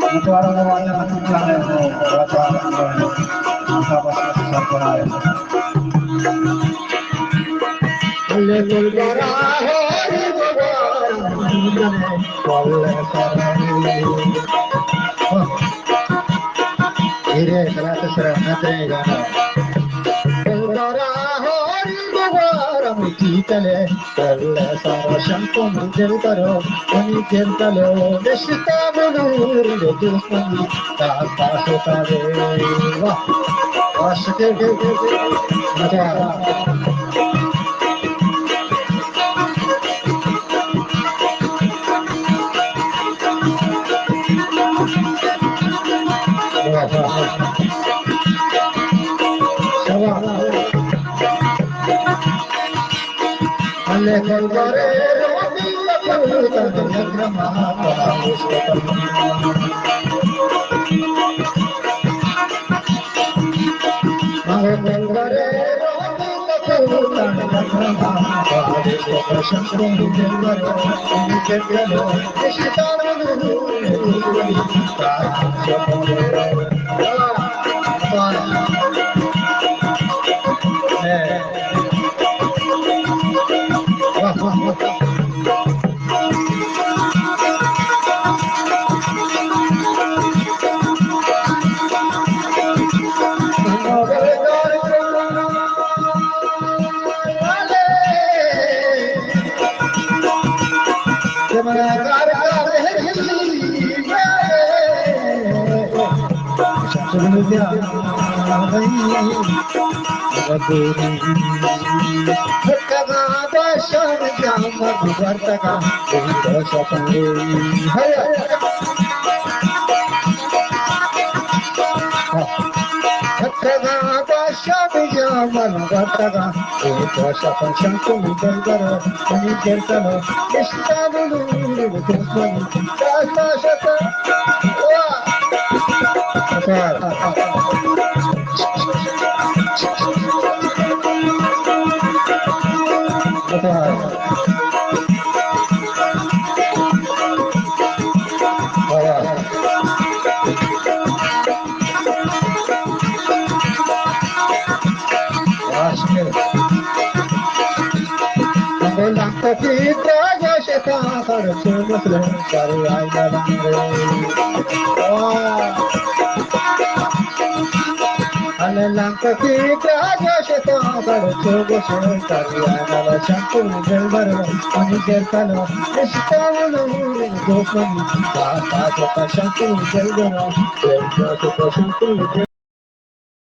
Natuara mo aja natutulang mo berapa angka pasal sarjana ya. Lekul bara hori Ire terasa serang nanti gana. Bara hori bara mikitale kalle sara shanko manjel karo ani kentalo deshita bulur de dusmani ta ta sotare wa ashke mata Lekul bare roti lakukan nagrama paruskatam Lekul bare roti lakukan nagrama paruskatam Shankam Jengaro Jengaro Ishitaru